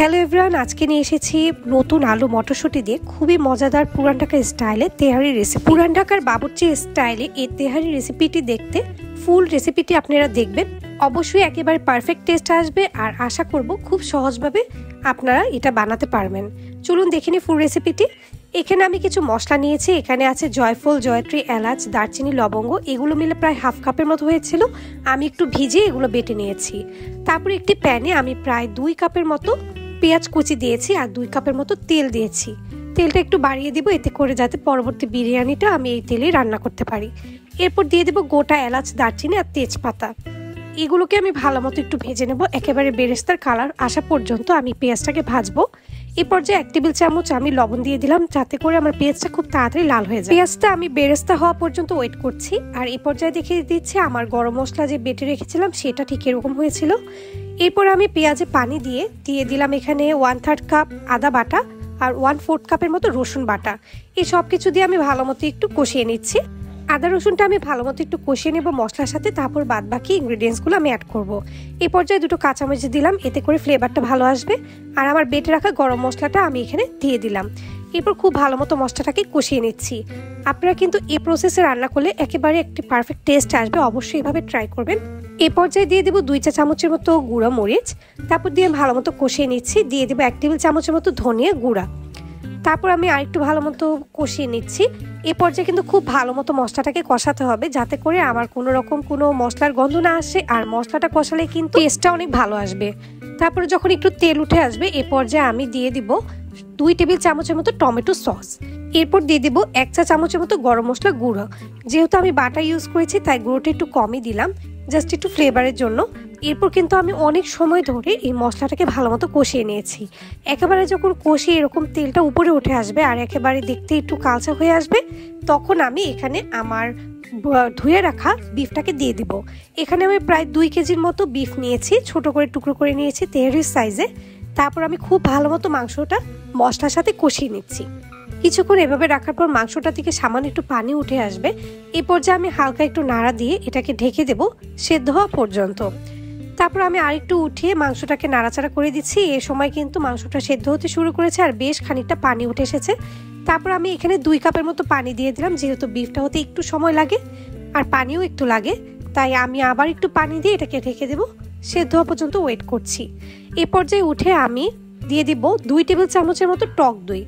Hello everyone, আজকে নিয়ে এসেছি নতুন আলু মটরশুঁটি দিয়ে খুবই মজাদার পুরান ঢাকার স্টাইলে তেহারি রেসিপি। পুরান ঢাকার বাবুর্চি স্টাইলে এই তেহারি রেসিপিটি দেখতে ফুল রেসিপিটি আপনারা দেখবেন, অবশ্যই একেবারে পারফেক্ট টেস্ট আসবে। আর আশা করব খুব সহজভাবে আপনারা এটা বানাতে পারবেন। চলুন দেখে নিই ফুল রেসিপিটি। এখানে আমি কিছু মশলা নিয়েছি। এখানে আছে জয়ফল, জয়ত্রী, এলাচ, দারচিনি, লবঙ্গ, এগুলো মিলে প্রায় হাফ কাপের মতো হয়েছিল। আমি একটু ভিজিয়ে এগুলো বেটে নিয়েছি। তারপরে একটি প্যানে আমি প্রায় 2 কাপের মতো পেঁয়াজ কুচি দিয়েছি আর 2 কাপের মতো তেল দিয়েছি। তেলটা একটু বাড়িয়ে দিব এতে করে যাতে পরবর্তী বিরিয়ানিটা আমি এই তেলেই রান্না করতে পারি। এরপর দিয়ে দেব গোটা এলাচ, দারচিনি আর তেজপাতা। এগুলোকে আমি ভালো মতো একটু ভেজে নেব, একেবারে বেরেস্তার কালার আসা পর্যন্ত আমি পেঁয়াজটাকে ভাজবো। এই পর্যায়ে 1 টেবিল চামচ আমি লবণ দিয়ে দিলাম যাতে করে আমার পেঁয়াজটা খুব তাড়াতাড়ি লাল হয়ে যায়। পেঁয়াজটা আমি বেরেস্তা হওয়া পর্যন্ত ওয়েট করছি। আর এই পর্যায়ে দেখিয়ে দিচ্ছি আমার গরম মশলা যে বেটে রেখেছিলাম সেটা ঠিক এরকম হয়েছিল। এরপর আমি পেঁয়াজে পানি দিয়ে দিলাম এখানে 1/3 কাপ আদা বাটা আর 1/4 কাপের মতো রসুন বাটা। এই সব কিছু দিয়ে আমি ভালো মতো একটু কষিয়ে নিচ্ছি। আদা রসুনটা আমি ভালো মতো একটু কষিয়ে নেব মশলার সাথে, তারপর বাদ বাকি ইনগ্রিডিয়েন্টসগুলো আমি অ্যাড করব। এই পর্যায়ে 2 কাঁচামরিচ দিলাম, এতে করে ফ্লেভারটা ভালো আসবে। আর আমার বেটে রাখা গরম মশলাটা আমি এখানে দিয়ে দিলাম। এরপর খুব ভালো মতো মশলাটাকে কষিয়ে নিচ্ছি। আপনারা কিন্তু এই প্রসেসে রান্না করলে একেবারে একটি পারফেক্ট টেস্ট আসবে, অবশ্যই এভাবে ট্রাই করবেন। এই পর্যায়ে দিয়ে দেবো 2 চা চামচের মতো গুঁড়া মরিচ, তারপর দিয়ে ভালো মতো কষিয়ে নিচ্ছি। দিয়ে দেবো 1 টেবিল চামচের মতো ধনিয়া গুঁড়া, তারপর আমি আরেকটু ভালো মতো কষিয়ে নিচ্ছি। এই পর্যায়ে কিন্তু খুব ভালো মতো মশলাটাকে কষাতে হবে যাতে করে আমার কোনো রকম কোনো মশলার গন্ধ না আসে, আর মশলাটা কষালে কিন্তু টেস্টটা অনেক ভালো আসবে। তারপরে যখন একটু তেল উঠে আসবে এই পর্যায়ে আমি দিয়ে দিব 2 টেবিল চামচের মতো টমেটো সস। এরপর দিয়ে দেবো 1 চা চামচের মতো গরম মশলা গুঁড়ো। যেহেতু আমি বাটা ইউজ করেছি তাই গুঁড়োটা একটু কমই দিলাম, জাস্ট একটু ফ্লেভারের জন্য। এরপর কিন্তু আমি অনেক সময় ধরে এই মশলাটাকে ভালো মতো কষিয়ে নিয়েছি। একেবারে যখন কষিয়ে এরকম তেলটা উপরে উঠে আসবে আর একেবারে দেখতে একটু কালচা হয়ে আসবে, তখন আমি এখানে আমার ধুয়ে রাখা বিফটাকে দিয়ে দিব। এখানে আমি প্রায় 2 কেজির মতো বিফ নিয়েছি, ছোট করে টুকরো করে নিয়েছি তেহারির সাইজে। তারপর আমি খুব ভালো মতো মাংসটা মশলার সাথে কষিয়ে নিচ্ছি। কিছুক্ষণ এভাবে রাখার পর মাংসটা থেকে সামান্য একটু পানি উঠে আসবে। এই পর্যায়ে আমি হালকা একটু নাড়া দিয়ে এটাকে ঢেকে দেব সেদ্ধ হওয়া পর্যন্ত। তারপর আমি আরেকটু উঠিয়ে মাংসটাকে নাড়াচাড়া করে দিচ্ছি। এই সময় কিন্তু মাংসটা সেদ্ধ হতে শুরু করেছে আর বেশ খানিকটা পানি উঠে এসেছে। তারপর আমি এখানে 2 কাপের মতো পানি দিয়ে দিলাম, যেহেতু বিফটা হতে একটু সময় লাগে আর পানিও একটু লাগে, তাই আমি আবার একটু পানি দিয়ে এটাকে ঢেকে দেব, সেদ্ধ হওয়া পর্যন্ত ওয়েট করছি। এই পর্যায়ে উঠে আমি দিয়ে দিব 2 টেবিল চামচের মতো টক দই।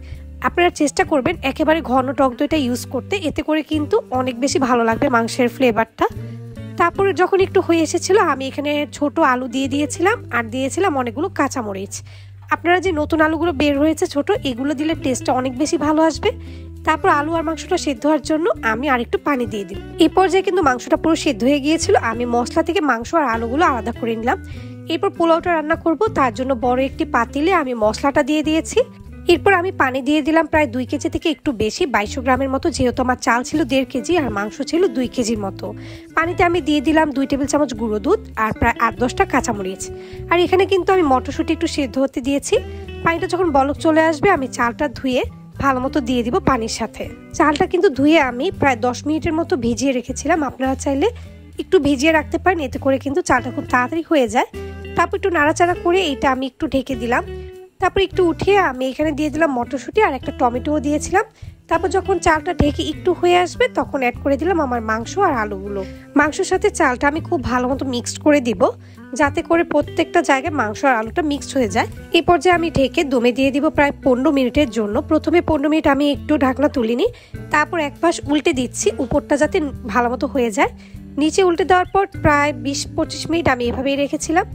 আপনারা চেষ্টা করবেন একেবারে ঘন টক দইটা ইউজ করতে, এতে করে কিন্তু অনেক বেশি ভালো লাগবে মাংসের ফ্লেভারটা। তারপরে যখন একটু হয়ে এসেছিল আমি এখানে ছোট আলু দিয়ে দিয়েছিলাম আর দিয়েছিলাম অনেকগুলো কাঁচামরিচ। আপনারা যে নতুন আলুগুলো বের হয়েছে ছোট, এগুলো দিলে টেস্টটা অনেক বেশি ভালো আসবে। তারপর আলু আর মাংসটা সেদ্ধ হওয়ার জন্য আমি আরেকটু পানি দিয়ে দিই। এই পর্যায়ে কিন্তু মাংসটা পুরো সেদ্ধ হয়ে গিয়েছিল। আমি মশলা থেকে মাংস আর আলুগুলো আলাদা করে নিলাম। এরপর পোলাওটা রান্না করব, তার জন্য বড় একটি পাতিলে আমি মশলাটা দিয়ে দিয়েছি। এরপর আমি পানি দিয়ে দিলাম প্রায় 2 কেজি থেকে একটু বেশি, 2200 গ্রামের মতো, যেহেতু আমার চাল ছিল 1.5 কেজি আর মাংস ছিল 2 কেজির মতো। পানিতে আমি দিয়ে দিলাম 2 টেবিল চামচ গুঁড়ো দুধ আর প্রায় 8-10টা কাঁচামরিচ। আর এখানে কিন্তু আমি মটরশুঁটি একটু সেদ্ধ হতে দিয়েছি। পানিটা যখন বলক চলে আসবে আমি চালটা ধুয়ে ভালো মতো দিয়ে দিব পানির সাথে। চালটা কিন্তু ধুয়ে আমি প্রায় 10 মিনিটের মতো ভিজিয়ে রেখেছিলাম। আপনারা চাইলে একটু ভিজিয়ে রাখতে পারেন, এতে করে কিন্তু চালটা খুব তাড়াতাড়ি হয়ে যায়। তারপর একটু নাড়াচাড়া করে এইটা আমি একটু ঢেকে দিলাম। তারপর একটু উঠিয়ে আমি এখানে দিয়ে দিলাম মটরশুঁটি আর একটা টমেটোও দিয়েছিলাম। তারপর যখন চালটা ঢেকে একটু হয়ে আসবে তখন অ্যাড করে দিলাম আমার মাংস আর আলুগুলো। মাংসর সাথে চালটা আমি খুব ভালো মতো মিক্সড করে দিব যাতে করে প্রত্যেকটা জায়গায় মাংস আর আলুটা মিক্সড হয়ে যায়। এই পর্যায়ে আমি ঢেকে দমে দিয়ে দিব প্রায় 15 মিনিটের জন্য। প্রথমে 15 মিনিট আমি একটু ঢাকনা তুলিনি, তারপর এক পাশ উল্টে দিচ্ছি উপরটা যাতে ভালো মতো হয়ে যায়। নিচে উল্টে দেওয়ার পর প্রায় 20-25 মিনিট আমি এভাবেই রেখেছিলাম।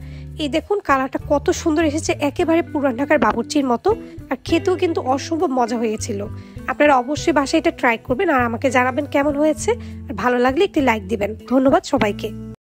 এই দেখুন কালারটা কত সুন্দর এসেছে, একেবারে পুরান ঢাকার বাবুর্চির মতো। আর খেতেও কিন্তু অসম্ভব মজা হয়েছিল। আপনারা অবশ্যই বাসায় এটা ট্রাই করবেন আর আমাকে জানাবেন কেমন হয়েছে। আর ভালো লাগলে একটি লাইক দিবেন। ধন্যবাদ সবাইকে।